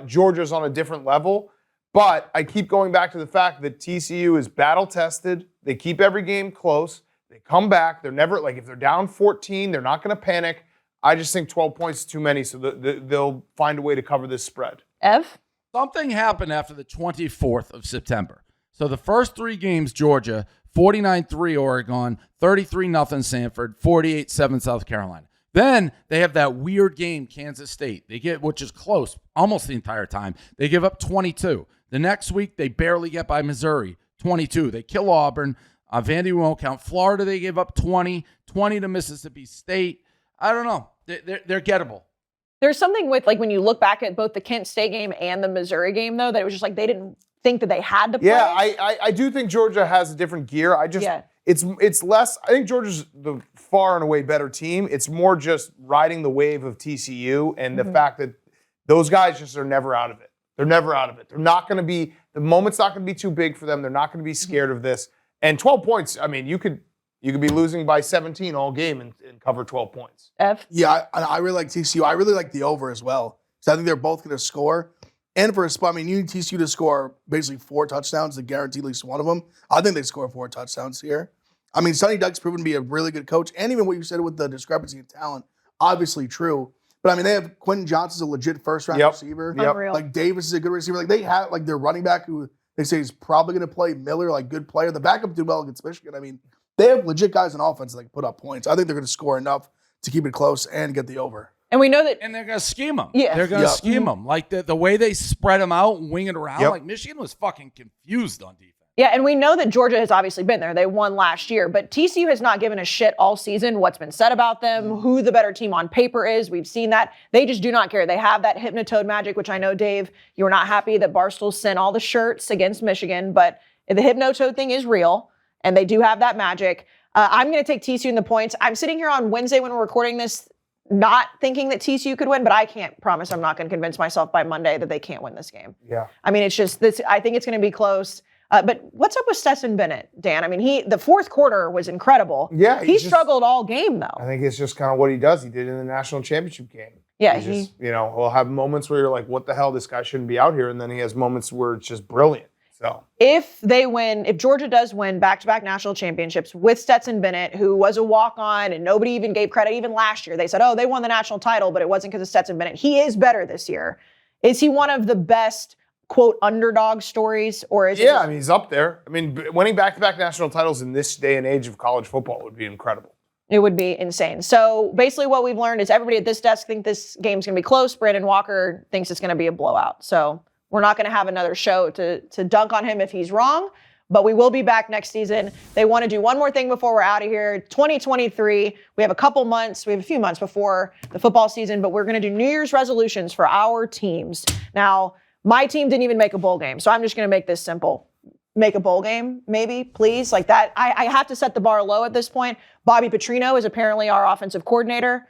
Georgia's on a different level. But I keep going back to the fact that TCU is battle tested. They keep every game close. They come back. They're never, like if they're down 14, they're not going to panic. I just think 12 points is too many, so they'll find a way to cover this spread. Ev? Something happened after the 24th of September. So the first 3 games, Georgia, 49-3 Oregon, 33-0 Sanford, 48-7 South Carolina. Then they have that weird game, Kansas State. Which is close almost the entire time. They give up 22. The next week, they barely get by Missouri, 22. They kill Auburn. Vandy won't count. Florida, they give up 20 to Mississippi State. I don't know. They're gettable. There's something with, like, when you look back at both the Kent State game and the Missouri game, though, that it was just like they didn't think that they had to play. Yeah, I do think Georgia has a different gear. It's less, I think Georgia's the far and away better team. It's more just riding the wave of TCU and the fact that those guys just are never out of it. They're never out of it. They're not going to be, the moment's not going to be too big for them. They're not going to be scared of this. And 12 points, I mean, you could be losing by 17 all game and cover 12 points. F? Yeah, I really like TCU. I really like the over as well. So I think they're both going to score. And for a spot, I mean, you need TCU to score basically 4 touchdowns to guarantee at least one of them. I think they score 4 touchdowns here. I mean, Sonny Dykes proven to be a really good coach. And even what you said with the discrepancy in talent, obviously true. But I mean, they have Quentin Johnson's a legit first-round receiver. Unreal. Like Davis is a good receiver. Like they have like their running back who they say is probably going to play, Miller, like good player. The backup did well against Michigan. I mean, they have legit guys in offense that can put up points. I think they're going to score enough to keep it close and get the over. And we know that. And they're going to scheme them. Yeah. They're going to scheme them. Like the way they spread them out and wing it around. Like Michigan was fucking confused on defense. Yeah, and we know that Georgia has obviously been there. They won last year, but TCU has not given a shit all season what's been said about them, who the better team on paper is. We've seen that. They just do not care. They have that hypnotoad magic, which I know, Dave, you were not happy that Barstool sent all the shirts against Michigan, but the hypnotoad thing is real, and they do have that magic. I'm going to take TCU in the points. I'm sitting here on Wednesday when we're recording this, not thinking that TCU could win, but I can't promise I'm not going to convince myself by Monday that they can't win this game. Yeah. I mean, it's just this. I think it's going to be close. But what's up with Stetson Bennett, Dan? I mean, the fourth quarter was incredible. Yeah. He struggled all game, though. I think it's just kind of what he does. He did in the national championship game. Yeah, He just, he'll have moments where you're like, what the hell, this guy shouldn't be out here. And then he has moments where it's just brilliant. So if Georgia does win back-to-back national championships with Stetson Bennett, who was a walk-on and nobody even gave credit, even last year, they said, oh, they won the national title, but it wasn't because of Stetson Bennett. He is better this year. Is he one of the best, quote, underdog stories? Or is yeah, he's up there. I mean, winning back-to-back national titles in this day and age of college football would be incredible. It would be insane. So basically what we've learned is everybody at this desk think this game's going to be close. Brandon Walker thinks it's going to be a blowout. So we're not going to have another show to dunk on him if he's wrong, but we will be back next season. They want to do one more thing before we're out of here. 2023, we have a few months before the football season, but we're going to do New Year's resolutions for our teams. Now, my team didn't even make a bowl game, so I'm just going to make this simple. Make a bowl game, maybe, please. Like that, I have to set the bar low at this point. Bobby Petrino is apparently our offensive coordinator.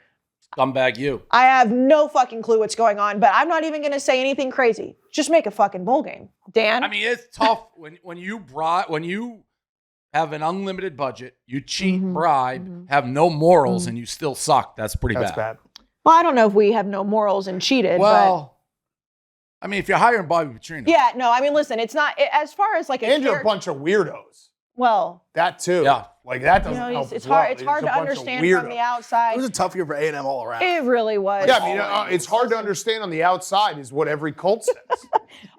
Scumbag you. I have no fucking clue what's going on, but I'm not even going to say anything crazy. Just make a fucking bowl game. Dan? I mean, it's tough when you have an unlimited budget, you cheat, bribe, have no morals, and you still suck. That's pretty That's bad. Well, I don't know if we have no morals and cheated, Well, I mean, if you're hiring Bobby Petrino. yeah, no, I mean, listen, it's not, as far as like And you're a bunch of weirdos. well, That too. Yeah. Like that doesn't help it's as well. hard There's to a bunch of understand from the weirdos. outside. It was a tough year for A&M all around. It really was. Yeah, I mean, it's hard to understand on the outside is what every cult says.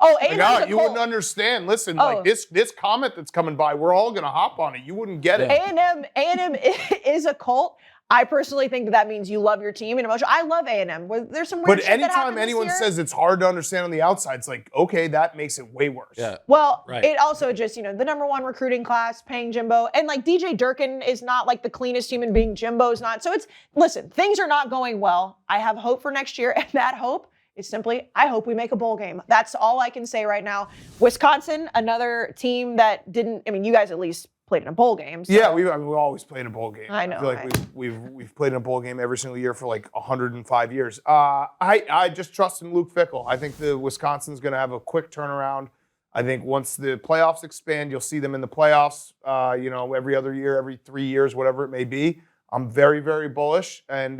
Oh, Like, A&M's a you cult. wouldn't understand. Listen, Oh. like this comment that's coming by, we're all going to hop on it. You wouldn't get it. A&M is a cult. I personally think that means you love your team and emotion. I love A&M. There's some weird But shit that anytime happened this anyone year. says it's hard to understand on the outside, it's like, okay, that makes it way worse. Yeah. Well, Right. it also just, the number one recruiting class, paying Jimbo. And like DJ Durkin is not like the cleanest human being. Jimbo's not. So listen, things are not going well. I have hope for next year. And that hope is simply, I hope we make a bowl game. That's all I can say right now. Wisconsin, another team that you guys at least played in a bowl game. So. Yeah, we always play in a bowl game. I know, I feel like right? we've played in a bowl game every single year for like 105 years. I just trust in Luke Fickell. I think the Wisconsin's going to have a quick turnaround. I think once the playoffs expand, you'll see them in the playoffs. Every other year, every 3 years, whatever it may be. I'm very, very bullish, and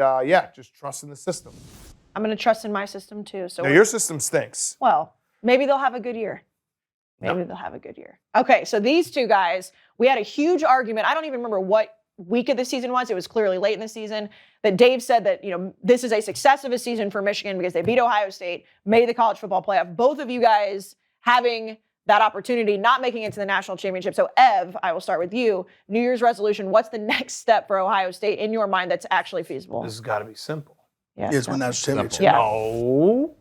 just trust in the system. I'm going to trust in my system too. So Now, your system stinks. well, maybe they'll have a good year. Maybe they'll have a good year. Okay, so these two guys, we had a huge argument. I don't even remember what week of the season was. It was clearly late in the season that Dave said that, this is a success of a season for Michigan because they beat Ohio State, made the college football playoff. Both of you guys having that opportunity, not making it to the national championship. So Ev, I will start with you. New Year's resolution, what's the next step for Ohio State in your mind that's actually feasible? This has got to be simple. Yes, Yes, win national championship. Yeah. No.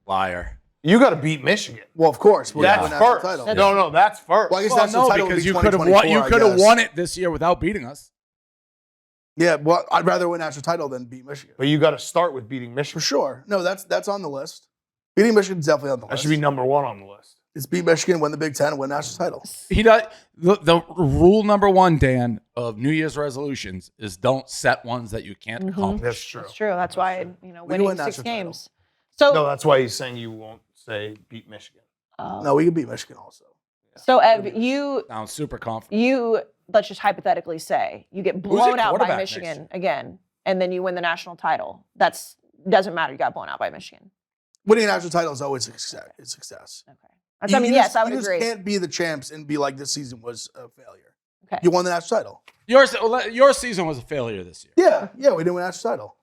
Liar. You got to beat Michigan. Well, of course. We're That's gonna win national first. title. No, that's first. Well, I guess Well, national no, title would because be you could have 2024, won it this year without beating us. Yeah, well, I'd rather win national title than beat Michigan. But you got to start with beating For Michigan. sure. No, that's on the list. Beating Michigan's definitely on the That list. should be number one on the list. It's beat Michigan, win the Big Ten, win national title. He does. The rule number one, Dan, of New Year's resolutions is don't set ones that you can't accomplish. That's true. That's true. That's why, winning win 6 national title. games. So, No, that's why he's saying you won't say beat Michigan. No, we can beat Michigan also. so Ev, you Sounds super confident. let's just hypothetically say you get your blown out by quarterback next Michigan year? again, and then you win the national title. Doesn't matter. You got blown out by Michigan. Winning a national title is always a success. Okay. I mean, yes, I would you agree. just can't be the champs and be like this season was a failure. Okay. You won the national title. Your season was a failure this year. Yeah, we didn't win a national title.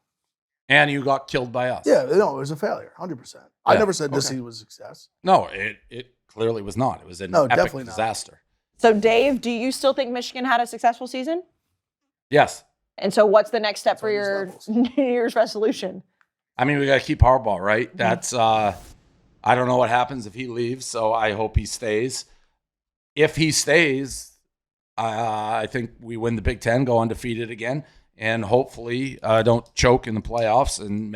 And you got killed by us. Yeah, no, it was a failure, 100%. I Yeah, never said this okay. season was a success. No, it clearly was not. It was an No, epic definitely not. disaster. So, Dave, do you still think Michigan had a successful season? Yes. And so, what's the next step for on these your levels. New Year's resolution? I mean, we got to keep Harbaugh, right? That's, I don't know what happens if he leaves, so I hope he stays. If he stays, I think we win the Big Ten, go undefeated again, and hopefully don't choke in the playoffs and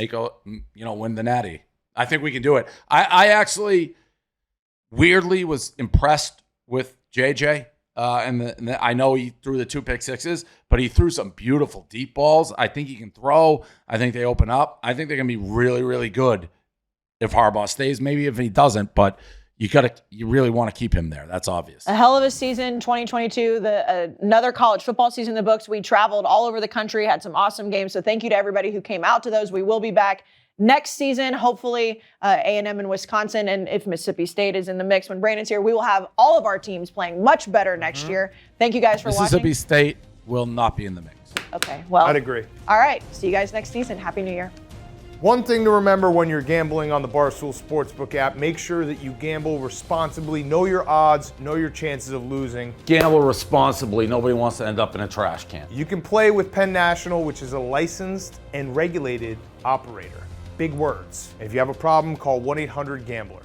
win the Natty. I think we can do it. I actually weirdly was impressed with JJ. And I know he threw the 2 pick sixes, but he threw some beautiful deep balls. I think he can throw. I think they open up. I think they're going to be really, really good if Harbaugh stays. Maybe if he doesn't, but you really want to keep him there. That's obvious. A hell of a season, 2022, another college football season in the books. We traveled all over the country, had some awesome games. So thank you to everybody who came out to those. We will be back next season, hopefully A&M and Wisconsin, and if Mississippi State is in the mix when Brandon's here, we will have all of our teams playing much better next year. Thank you guys for Mississippi watching. State will not be in the mix. Okay, well, I'd agree. all right. See you guys next season. Happy New Year. One thing to remember when you're gambling on the Barstool Sportsbook app, make sure that you gamble responsibly. Know your odds, know your chances of losing. Gamble responsibly. Nobody wants to end up in a trash can. You can play with Penn National, which is a licensed and regulated operator. Big words. If you have a problem, call 1-800-GAMBLER.